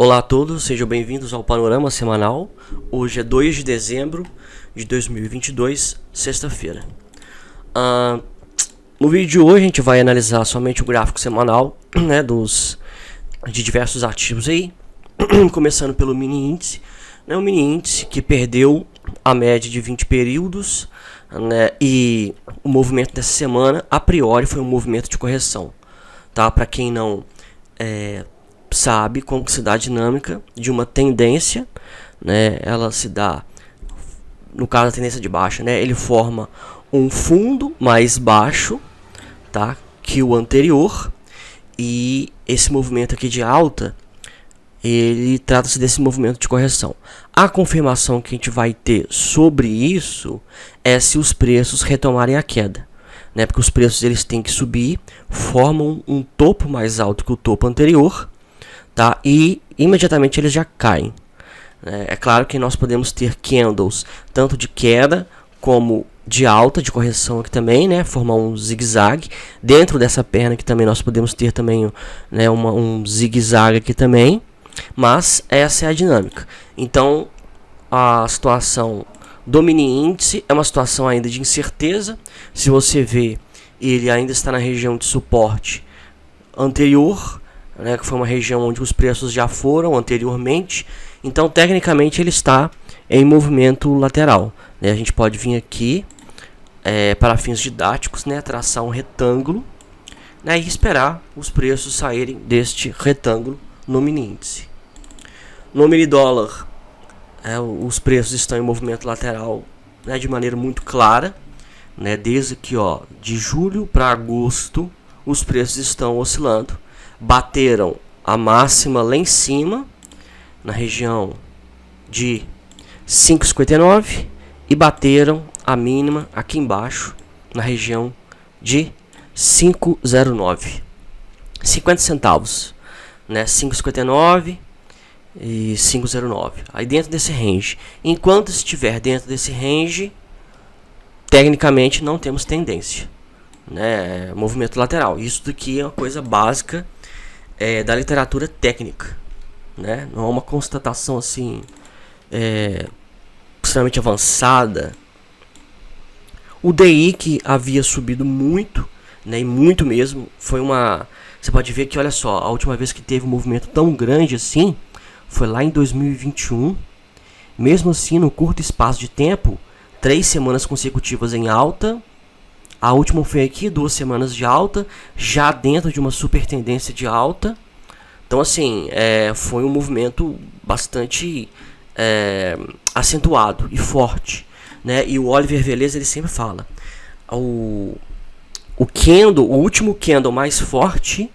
Olá a todos, sejam bem-vindos ao Panorama Semanal. Hoje é 2 de dezembro de 2022, sexta-feira. No vídeo de hoje a gente vai analisar somente o gráfico semanal, né, de diversos ativos aí, começando pelo mini índice, né, o mini índice que perdeu a média de 20 períodos, né, e o movimento dessa semana, a priori, foi um movimento de correção, tá? Para quem não sabe como se dá a dinâmica de uma tendência, né? Ela se dá, no caso da tendência de baixa, né? Ele forma um fundo mais baixo, tá? Que o anterior, e esse movimento aqui de alta, ele trata-se desse movimento de correção. A confirmação que a gente vai ter sobre isso é se os preços retomarem a queda, né? Porque os preços eles têm que subir, formam um topo mais alto que o topo anterior, tá? E imediatamente eles já caem. É claro que nós podemos ter candles tanto de queda como de alta, de correção aqui também, né? Formar um zigue-zague. Dentro dessa perna aqui também nós podemos ter também, né, um zigue-zague aqui também. Mas essa é a dinâmica. Então a situação do mini índice é uma situação ainda de incerteza. Se você vê, ele ainda está na região de suporte anterior, né, que foi uma região onde os preços já foram anteriormente. Então tecnicamente ele está em movimento lateral, né? A gente pode vir aqui para fins didáticos, né, traçar um retângulo, né, e esperar os preços saírem deste retângulo no mini índice. No mini dólar, os preços estão em movimento lateral, né, de maneira muito clara, né? Desde aqui, ó, de julho para agosto os preços estão oscilando. Bateram a máxima lá em cima, na região de 5,59, e bateram a mínima aqui embaixo, na região de 5,09. 50 centavos, né? 5,59 e 5,09. Aí dentro desse range. Enquanto estiver dentro desse range, tecnicamente não temos tendência, né? Movimento lateral. Isso daqui é uma coisa básica da literatura técnica, né? Não é uma constatação assim extremamente avançada. O DI, que havia subido muito, né, e muito mesmo, foi uma... Você pode ver que, olha só, a última vez que teve um movimento tão grande assim foi lá em 2021. Mesmo assim, no curto espaço de tempo, 3 semanas consecutivas em alta. A última foi aqui, 2 semanas de alta, já dentro de uma super tendência de alta. Então, assim, foi um movimento bastante acentuado e forte, né? E o Oliver Velez, ele sempre fala, o último candle mais forte,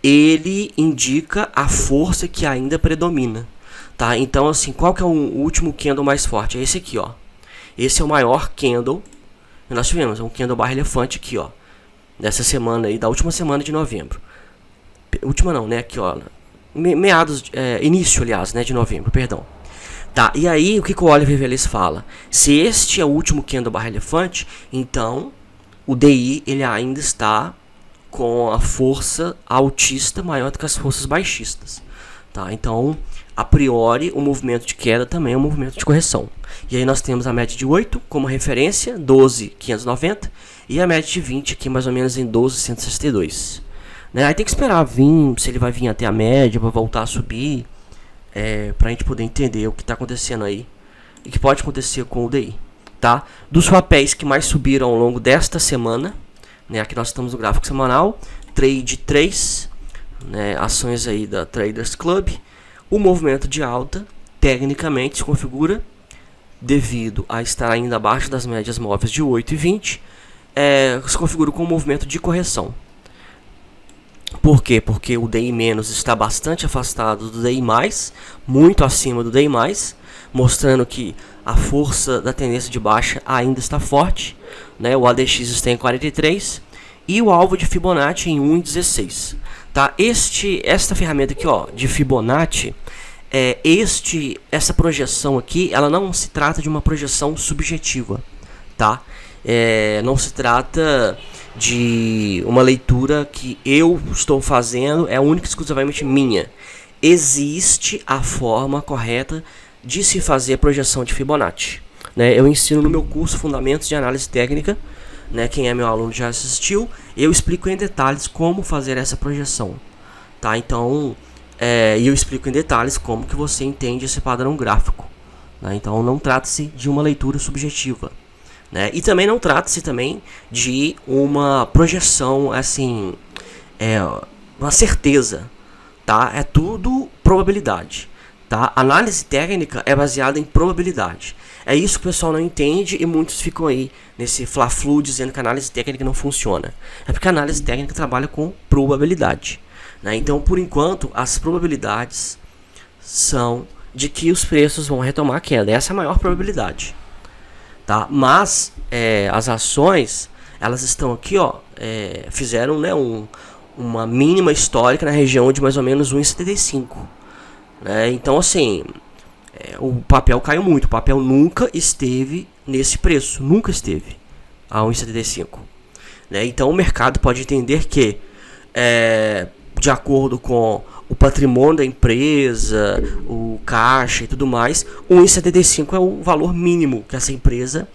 ele indica a força que ainda predomina, tá? Então, assim, qual que é o último candle mais forte? É esse aqui, ó. Esse é o maior candle que nós tivemos, é um candle barra elefante aqui, ó, dessa semana aí, da última semana de novembro. Última não, né, aqui, ó, início, aliás, né, de novembro, perdão. Tá, e aí, o que o Oliver Velez fala? Se este é o último candle barra elefante, então o DI, ele ainda está com a força altista maior do que as forças baixistas, tá? Então, a priori, o movimento de queda também é um movimento de correção. E aí nós temos a média de 8 como referência, 12,590, e a média de 20 aqui mais ou menos em 12,162. Né? Aí tem que esperar vir, se ele vai vir até a média, para voltar a subir, para a gente poder entender o que está acontecendo aí e que pode acontecer com o DI. Tá? Dos papéis que mais subiram ao longo desta semana, né? Aqui nós estamos no gráfico semanal, Trade 3, né? Ações aí da Traders Club. O movimento de alta, tecnicamente, se configura devido a estar ainda abaixo das médias móveis de 8 e 20, se configura com um movimento de correção. Por quê? Porque o DI- está bastante afastado do DI+, muito acima do DI+, mostrando que a força da tendência de baixa ainda está forte, né? O ADX está em 43 e o alvo de Fibonacci em 1,16. Tá? Esta ferramenta aqui, ó, de Fibonacci, essa projeção aqui, ela não se trata de uma projeção subjetiva, tá? Não se trata de uma leitura que eu estou fazendo, é única e exclusivamente minha. existe a forma correta de se fazer projeção de Fibonacci. Né? Eu ensino no meu curso Fundamentos de Análise Técnica, né? Quem é meu aluno já assistiu, eu explico em detalhes como fazer essa projeção. Tá? Então, eu explico em detalhes como que você entende esse padrão gráfico. Né? Então, não trata-se de uma leitura subjetiva. Né? E também não trata-se também de uma projeção, assim, uma certeza. Tá? É tudo probabilidade. Tá? Análise técnica é baseada em probabilidade. É isso que o pessoal não entende e muitos ficam aí nesse fla-flu dizendo que a análise técnica não funciona. É porque a análise técnica trabalha com probabilidade. Né? Então, por enquanto, as probabilidades são de que os preços vão retomar a queda. Essa é a maior probabilidade. Tá? Mas as ações, elas estão aqui, ó, fizeram, né, uma mínima histórica na região de mais ou menos 1,75. Né? Então, assim, o papel caiu muito. O papel nunca esteve nesse preço. Nunca esteve a 1,75. Né? Então, o mercado pode entender que, de acordo com o patrimônio da empresa, o caixa e tudo mais, 1,75 é o valor mínimo que essa empresa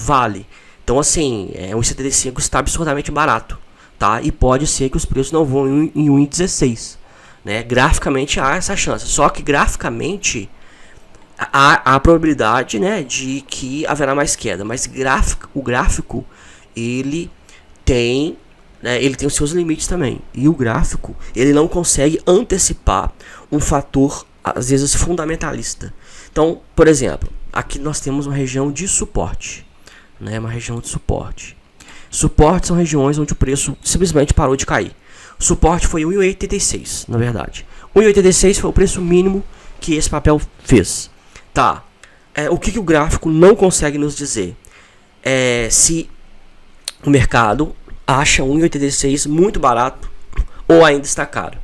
vale. Então, assim, 1,75 está absurdamente barato. Tá? E pode ser que os preços não vão em 1,16. Né? Graficamente há essa chance. Só que graficamente há a probabilidade, né, de que haverá mais queda. Mas o gráfico ele tem os seus limites também. E o gráfico ele não consegue antecipar um fator, às vezes, fundamentalista. Então, por exemplo, aqui nós temos uma região de suporte. Né? Uma região de suporte. Suportes são regiões onde o preço simplesmente parou de cair. O suporte foi 1,86, na verdade. 1,86 foi o preço mínimo que esse papel fez. Tá. O que o gráfico não consegue nos dizer? Se o mercado acha 1,86 muito barato ou ainda está caro.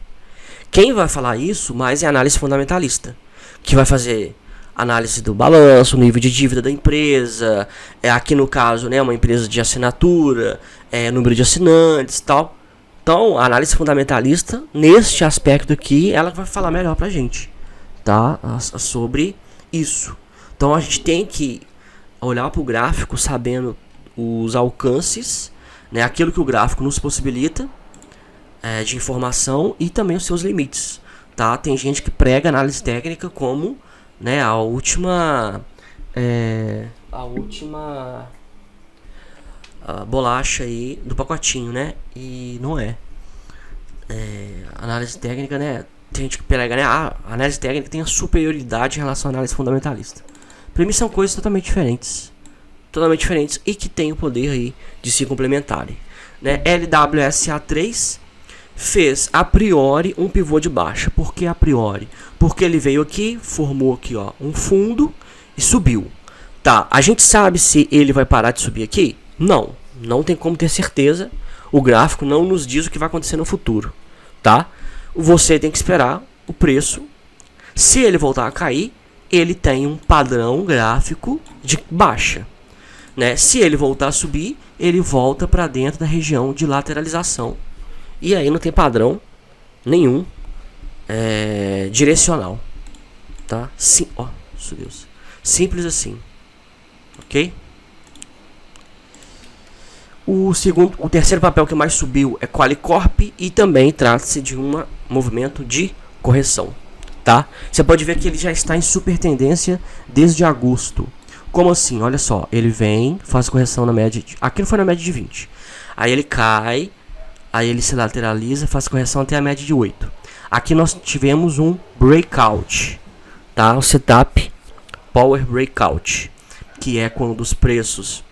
Quem vai falar isso mais é a análise fundamentalista, que vai fazer análise do balanço, nível de dívida da empresa, aqui no caso, né, uma empresa de assinatura, número de assinantes e tal. Então, a análise fundamentalista, neste aspecto aqui, ela vai falar melhor pra gente, tá? Sobre isso. Então, a gente tem que olhar para o gráfico sabendo os alcances, né? Aquilo que o gráfico nos possibilita de informação e também os seus limites, tá? Tem gente que prega análise técnica como, né, a última bolacha aí do pacotinho, né? E não é. Análise técnica, né? Tem gente que prega, né? A análise técnica tem a superioridade em relação à análise fundamentalista. Para mim são coisas totalmente diferentes. Totalmente diferentes e que têm o poder aí de se complementarem. Né? LWSA3 fez a priori um pivô de baixa. Por que a priori? Porque ele veio aqui, formou aqui, ó, um fundo e subiu. Tá, a gente sabe se ele vai parar de subir aqui? Não tem como ter certeza. O gráfico não nos diz o que vai acontecer no futuro, tá? Você tem que esperar o preço. Se ele voltar a cair, ele tem um padrão gráfico de baixa, né? Se ele voltar a subir, ele volta para dentro da região de lateralização. E aí não tem padrão nenhum direcional, tá? Sim, ó, Deus. Simples assim, ok? O terceiro papel que mais subiu é Qualicorp e também trata-se de um movimento de correção, tá? Você pode ver que ele já está em super tendência desde agosto. Como assim? Olha só, ele vem, faz correção na média, aqui não foi na média de 20. Aí ele cai, aí ele se lateraliza, faz correção até a média de 8. Aqui nós tivemos um breakout, tá? O setup Power Breakout, que é quando os preços...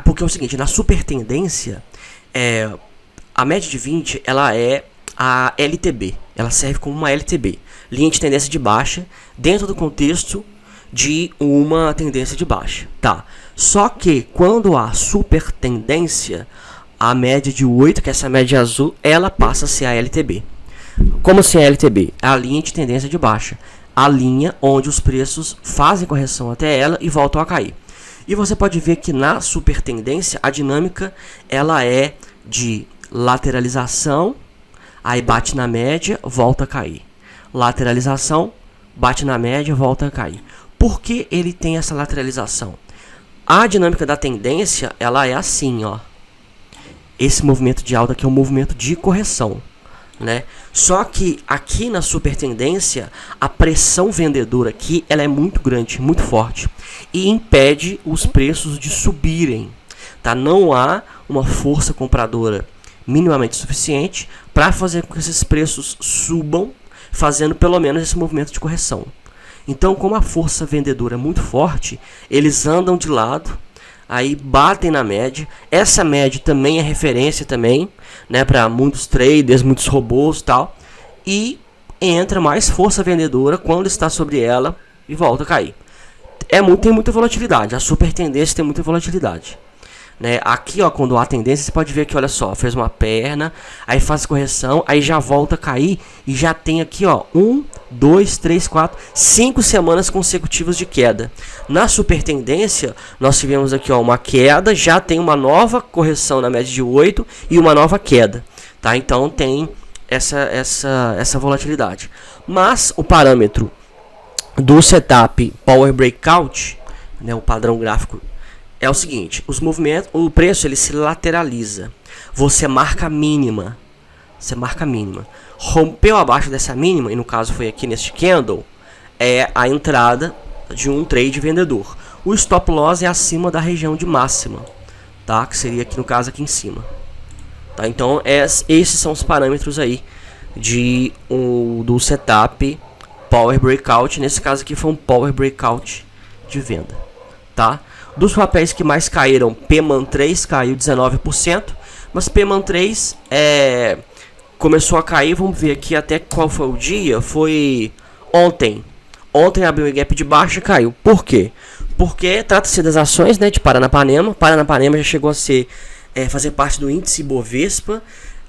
Porque é o seguinte, na super tendência, a média de 20, ela é a LTB. Ela serve como uma LTB, linha de tendência de baixa, dentro do contexto de uma tendência de baixa. Tá. Só que quando há super tendência, a média de 8, que é essa média azul, ela passa a ser a LTB. Como assim a LTB? A linha de tendência de baixa. A linha onde os preços fazem correção até ela e voltam a cair. E você pode ver que na super tendência a dinâmica ela é de lateralização Aí bate na média, volta a cair. Lateralização, bate na média, volta a cair. Por que ele tem essa lateralização? A dinâmica da tendência, ela é assim, ó. Esse movimento de alta aqui é um movimento de correção, né? Só que aqui na super tendência, a pressão vendedora aqui, ela é muito grande, muito forte, e impede os preços de subirem, tá? Não há uma força compradora minimamente suficiente para fazer com que esses preços subam, fazendo pelo menos esse movimento de correção. Então, como a força vendedora é muito forte, eles andam de lado, aí batem na média. Essa média também é referência também, né, para muitos traders, muitos robôs e tal. E entra mais força vendedora quando está sobre ela e volta a cair. Tem muita volatilidade, a super tendência tem muita volatilidade. Né? Aqui, ó, quando há tendência, você pode ver que, olha só, fez uma perna, aí faz correção, aí já volta a cair e já tem aqui, ó, 1, 2, 3, 4, 5 semanas consecutivas de queda. Na super tendência, nós tivemos aqui, ó, uma queda, já tem uma nova correção na média de 8 e uma nova queda, tá? Então tem essa volatilidade. Mas o parâmetro do setup Power Breakout, né, o padrão gráfico, é o seguinte: os movimentos, o preço ele se lateraliza. Você marca a mínima. Rompeu abaixo dessa mínima, e no caso foi aqui neste candle, é a entrada de um trade vendedor. O stop loss é acima da região de máxima, tá? Que seria aqui no caso aqui em cima. Tá? Então esses são os parâmetros aí do setup Power Breakout. Nesse caso aqui foi um Power Breakout de venda, tá? Dos papéis que mais caíram, PMAN 3 caiu 19%, mas PMAN 3 começou a cair. Vamos ver aqui até qual foi o dia. Foi ontem. Ontem abriu o gap de baixa e caiu. Por quê? Porque trata-se das ações, né, de Paranapanema. Paranapanema já chegou a fazer parte do índice Bovespa.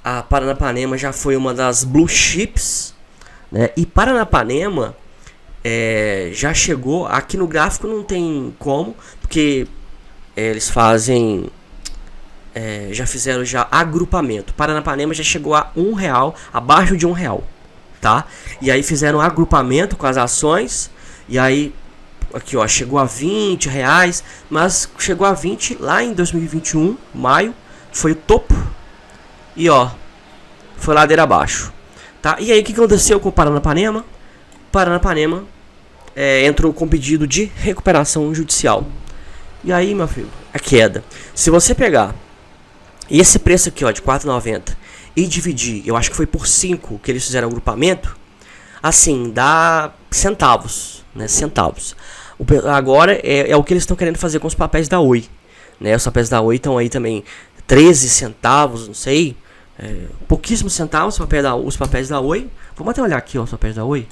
A Paranapanema já foi uma das blue chips, né? E Paranapanema já chegou, aqui no gráfico não tem como, porque eles fazem, já fizeram agrupamento. Paranapanema já chegou a R$1, abaixo de R$1, tá? E aí fizeram agrupamento com as ações, e aí aqui, ó, chegou a R$20, mas chegou a 20 lá em 2021, maio, foi o topo, e ó, foi ladeira abaixo, tá? E aí o que aconteceu com o Paranapanema? Paranapanema entrou com pedido de recuperação judicial. E aí, meu filho, a queda. Se você pegar esse preço aqui, ó, de R$4,90 e dividir, eu acho que foi por 5 que eles fizeram o agrupamento, assim, dá centavos, né? Centavos. Agora é o que eles estão querendo fazer com os papéis da Oi, né? Os papéis da Oi estão aí também 13 centavos, não sei, pouquíssimos centavos os papéis da Oi. Vamos até olhar aqui, ó, os papéis da Oi.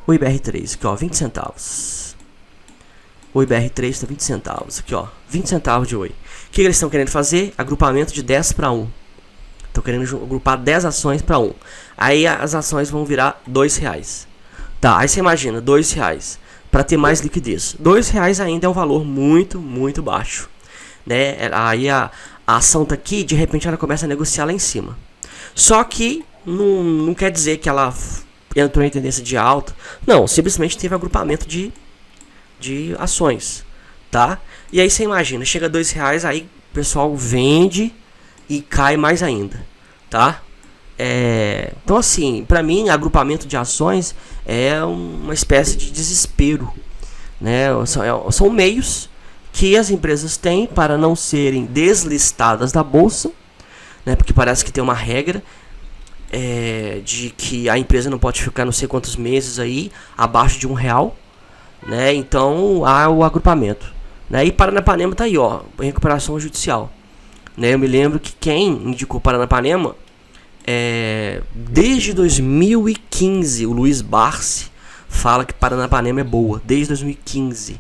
Oi BR3, aqui, ó, 20 centavos. Oi BR3 está 20 centavos, aqui, ó, 20 centavos de Oi. O que eles estão querendo fazer? Agrupamento de 10 para 1. Estão querendo agrupar 10 ações para 1. Aí as ações vão virar R$2. Tá, aí você imagina, R$2 para ter mais liquidez. R$2 ainda é um valor muito, muito baixo, né? Aí a ação tá aqui, de repente ela começa a negociar lá em cima. Só que não quer dizer que ela entrou em tendência de alta. Não, simplesmente teve agrupamento de ações, tá? E aí você imagina, chega a R$2, aí o pessoal vende e cai mais ainda, tá? Então assim, pra mim, agrupamento de ações é uma espécie de desespero, né? São meios que as empresas têm para não serem deslistadas da bolsa, né? Porque parece que tem uma regra de que a empresa não pode ficar não sei quantos meses aí abaixo de R$1, né? Então há o agrupamento, né? E Paranapanema tá aí, ó, em recuperação judicial, né? Eu me lembro que quem indicou Paranapanema desde 2015, o Luiz Barsi fala que Paranapanema é boa desde 2015,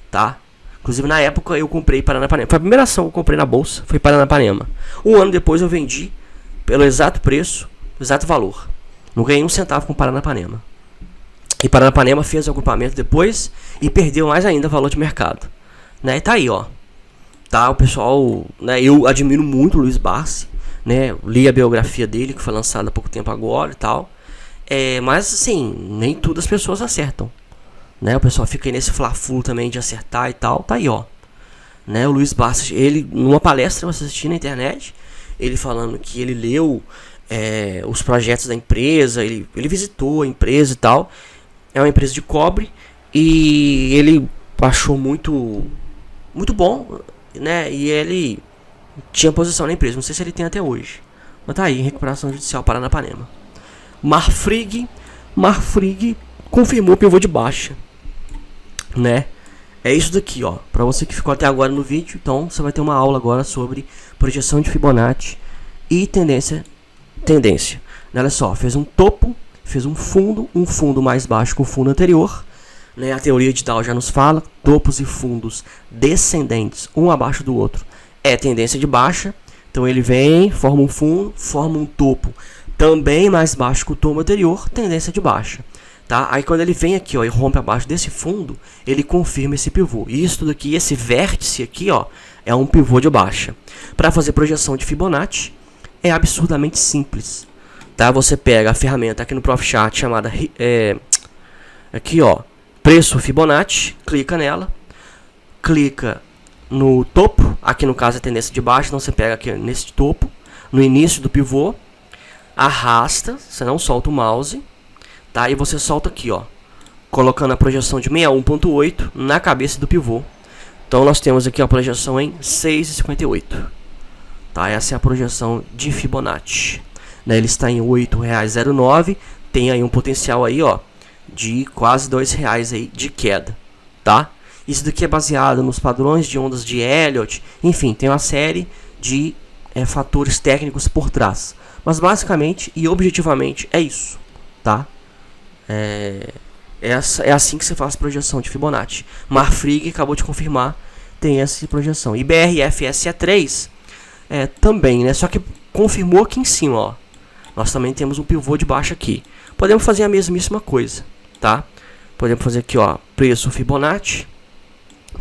tá? Inclusive na época eu comprei Paranapanema, foi a primeira ação que eu comprei na bolsa, foi Paranapanema. Um ano depois eu vendi pelo exato preço, exato valor. Não ganhei um centavo com Paranapanema. E Paranapanema fez o agrupamento depois e perdeu mais ainda valor de mercado, né? E tá aí, ó. Tá, o pessoal, né? Eu admiro muito o Luiz Barsi, né? Eu li a biografia dele, que foi lançada há pouco tempo agora e tal. Mas assim, nem tudo as pessoas acertam, né? O pessoal fica aí nesse fla-flu também de acertar e tal. Tá aí, ó, né? O Luiz Bastos, ele numa palestra eu assisti na internet, ele falando que ele leu os projetos da empresa, ele visitou a empresa e tal. É uma empresa de cobre e ele achou muito bom, né? E ele tinha posição na empresa, não sei se ele tem até hoje, mas tá aí, recuperação judicial, Paranapanema. Marfrig confirmou o pivô de baixa, né? É isso daqui, ó. Para você que ficou até agora no vídeo, então você vai ter uma aula agora sobre projeção de Fibonacci e tendência. Olha só, fez um topo, fez um fundo mais baixo que o fundo anterior, né? A teoria de Dow já nos fala, topos e fundos descendentes, um abaixo do outro, é tendência de baixa. Então ele vem, forma um fundo, forma um topo também mais baixo que o topo anterior, tendência de baixa, tá? Aí quando ele vem aqui, ó, e rompe abaixo desse fundo, ele confirma esse pivô. E isso daqui, esse vértice aqui, ó, é um pivô de baixa. Para fazer projeção de Fibonacci é absurdamente simples, tá? Você pega a ferramenta aqui no Profit chamada aqui, ó, preço Fibonacci, clica nela, clica no topo, aqui no caso é tendência de baixa, então você pega aqui nesse topo, no início do pivô, arrasta, você não solta o mouse, tá? E você solta aqui, ó, colocando a projeção de 61.8 na cabeça do pivô. Então nós temos aqui a projeção em 6,58, tá? Essa é a projeção de Fibonacci, né? Ele está em R$ 8,09, tem aí um potencial aí, ó, de quase R$ 2,00 aí de queda, tá? Isso daqui é baseado nos padrões de ondas de Elliott, enfim, tem uma série de fatores técnicos por trás. Mas basicamente e objetivamente é isso, tá? É assim que você faz projeção de Fibonacci. Marfrig acabou de confirmar, tem essa projeção. E BRFSE3 também, né? Só que confirmou aqui em cima, ó. Nós também temos um pivô de baixa aqui. Podemos fazer a mesmíssima coisa, tá? Podemos fazer aqui, ó, preço Fibonacci.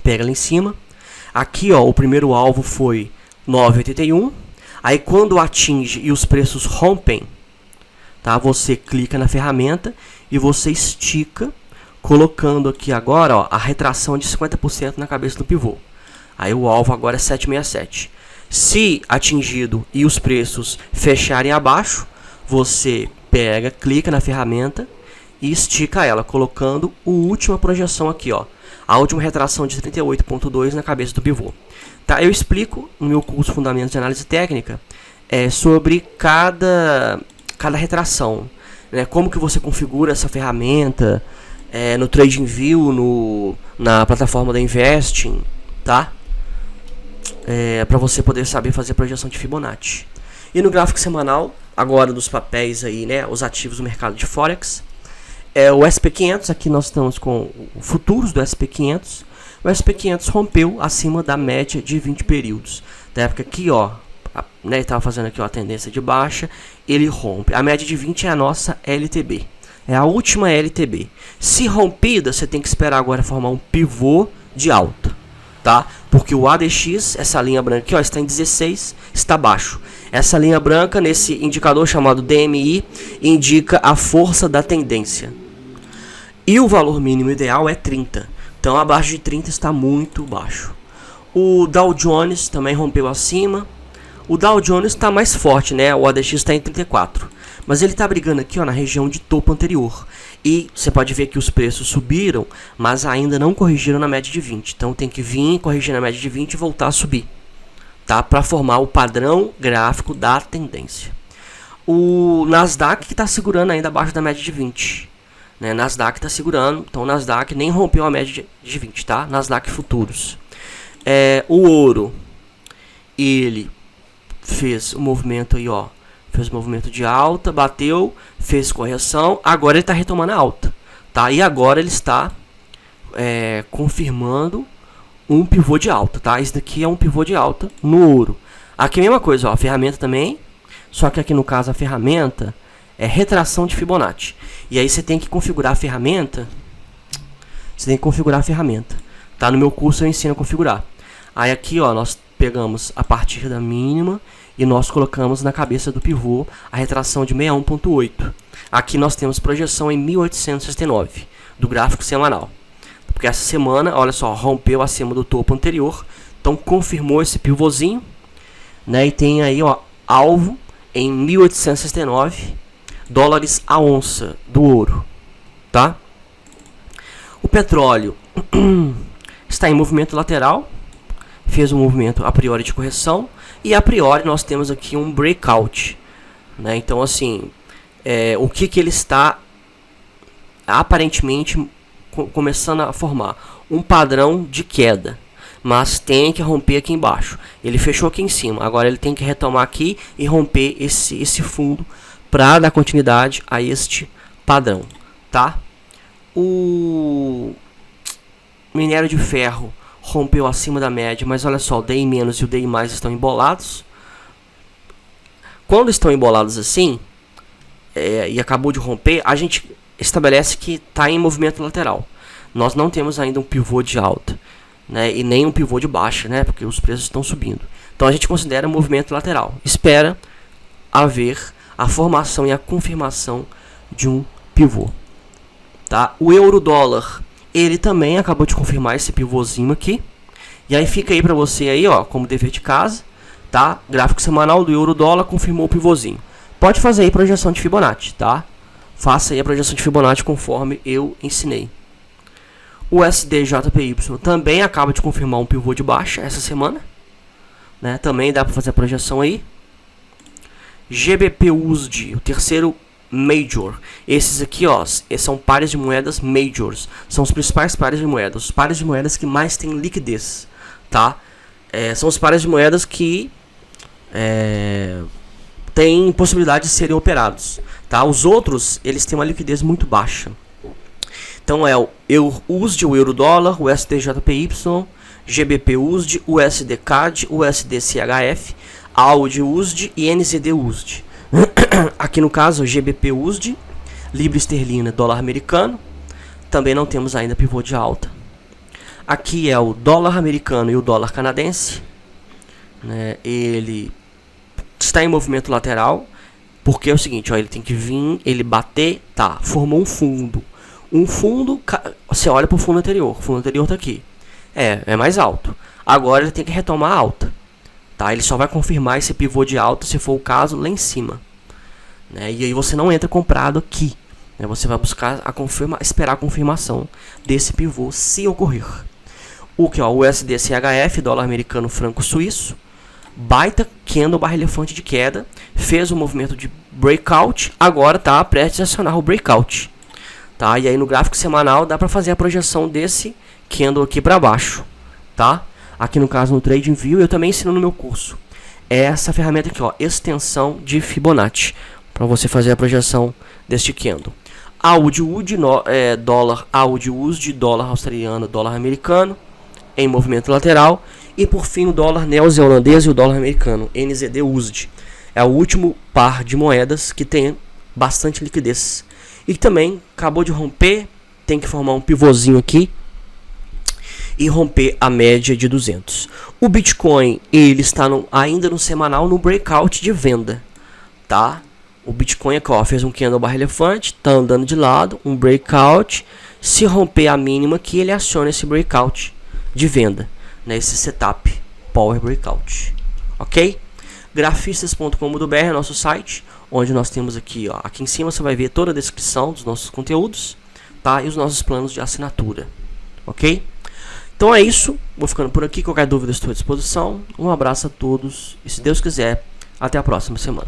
Pega lá em cima. Aqui, ó, o primeiro alvo foi 9,81. Aí quando atinge e os preços rompem, tá? Você clica na ferramenta e você estica, colocando aqui agora, ó, a retração de 50% na cabeça do pivô. Aí o alvo agora é 767. Se atingido e os preços fecharem abaixo, você pega, clica na ferramenta e estica ela, colocando a última projeção aqui, ó, a última retração de 38.2 na cabeça do pivô. Tá, eu explico no meu curso Fundamentos de Análise Técnica sobre cada retração, né? Como que você configura essa ferramenta no TradingView, na plataforma da Investing, tá? Para você poder saber fazer projeção de Fibonacci. E no gráfico semanal, agora dos papéis aí, né, os ativos do mercado de Forex, o SP500, aqui nós estamos com futuros do SP500. O SP500 rompeu acima da média de 20 períodos. Da época aqui, ó, né, estava fazendo aqui, ó, a tendência de baixa, ele rompe. A média de 20 é a nossa LTB. É a última LTB. Se rompida, você tem que esperar agora formar um pivô de alta, tá? Porque o ADX, essa linha branca aqui, ó, está em 16, está baixo. Essa linha branca, nesse indicador chamado DMI, indica a força da tendência. E o valor mínimo ideal é 30. Então, abaixo de 30 está muito baixo. O Dow Jones também rompeu acima. O Dow Jones está mais forte, né? O ADX está em 34. Mas ele está brigando aqui, ó, na região de topo anterior. E você pode ver que os preços subiram, mas ainda não corrigiram na média de 20. Então, tem que vir, corrigir na média de 20 e voltar a subir, tá? Para formar o padrão gráfico da tendência. O Nasdaq que está segurando ainda abaixo da média de 20. Né? Nasdaq está segurando, então o Nasdaq nem rompeu a média de 20, tá? Nasdaq futuros. O ouro, ele fez o movimento aí, ó, fez o movimento de alta, bateu, fez correção, agora ele está retomando a alta, tá? E agora ele está confirmando um pivô de alta, tá? Esse daqui é um pivô de alta no ouro. Aqui a mesma coisa, ó, a ferramenta também, só que aqui no caso a ferramenta é retração de Fibonacci. E aí você tem que configurar a ferramenta. Tá? No meu curso eu ensino a configurar. Aí aqui, ó, nós pegamos a partir da mínima e nós colocamos na cabeça do pivô a retração de 61,8. Aqui nós temos projeção em 1869 do gráfico semanal. Porque essa semana, olha só, rompeu acima do topo anterior, então confirmou esse pivôzinho, né? E tem aí, ó, alvo em 1869 dólares a onça do ouro, tá? O petróleo está em movimento lateral, fez um movimento a priori de correção e a priori nós temos aqui um breakout, né? Então assim, o que ele está aparentemente começando a formar um padrão de queda, mas tem que romper aqui embaixo. Ele fechou aqui em cima, agora ele tem que retomar aqui e romper esse fundo para dar continuidade a este padrão, tá? O minério de ferro rompeu acima da média, mas olha só, o DI- e o DI+ estão embolados. Quando estão embolados assim, e acabou de romper, a gente estabelece que está em movimento lateral. Nós não temos ainda um pivô de alta, né, e nem um pivô de baixa, né, porque os preços estão subindo. Então a gente considera um movimento lateral. Espera haver a formação e a confirmação de um pivô, tá? O euro-dólar, ele também acabou de confirmar esse pivôzinho aqui. E aí fica aí para você aí, ó, como dever de casa, tá? Gráfico semanal do euro-dólar confirmou o pivôzinho. Pode fazer aí projeção de Fibonacci, tá? Faça aí a projeção de Fibonacci conforme eu ensinei. O USD-JPY também acaba de confirmar um pivô de baixa essa semana, né? Também dá para fazer a projeção aí. GBP-USD, o terceiro Major. Esses aqui, ó, são pares de moedas Majors. São os principais pares de moedas. Os pares de moedas que mais têm liquidez, tá? São os pares de moedas que têm possibilidade de serem operados, tá? Os outros, eles têm uma liquidez muito baixa. Então é o USD, o euro-dólar, o USD-JPY, GBP-USD, USD-CAD, USD-CHF, AUD-USD e NZD-USD. Aqui no caso, GBP-USD, Libra esterlina, dólar americano. Também não temos ainda pivô de alta. Aqui é o dólar americano e o dólar canadense, né? Ele está em movimento lateral, porque é o seguinte, ó, ele tem que vir, ele bater, tá, formou um fundo. Um fundo, você olha para o fundo anterior está aqui. É mais alto. Agora ele tem que retomar a alta. Tá? Ele só vai confirmar esse pivô de alta, se for o caso, lá em cima. Né? E aí você não entra comprado aqui. Né? Você vai buscar esperar a confirmação desse pivô, se ocorrer. O que? O USD-CHF, dólar americano franco suíço. Baita candle barra elefante de queda. Fez um movimento de breakout. Agora está prestes a acionar o breakout. Tá? E aí no gráfico semanal dá para fazer a projeção desse candle aqui para baixo. Tá? Aqui no caso no TradingView eu também ensino no meu curso. Essa ferramenta aqui, ó, extensão de Fibonacci, para você fazer a projeção deste candle. AUD-USD, dólar AUD-USD, dólar australiano, dólar americano, em movimento lateral. E por fim o dólar neozelandês e o dólar americano, NZD-USD. É o último par de moedas que tem bastante liquidez. E também acabou de romper, tem que formar um pivôzinho aqui e romper a média de 200. O Bitcoin, ele está ainda no semanal, no breakout de venda, tá? O Bitcoin aqui, ó, fez um candle barra elefante, tá andando de lado, um breakout. Se romper a mínima aqui, ele aciona esse breakout de venda, né? Esse setup Power Breakout, ok? Grafistas.com.br é nosso site, onde nós temos aqui, ó, aqui em cima você vai ver toda a descrição dos nossos conteúdos, tá? E os nossos planos de assinatura, ok? Então é isso, vou ficando por aqui, qualquer dúvida estou à disposição. Um abraço a todos e se Deus quiser, até a próxima semana.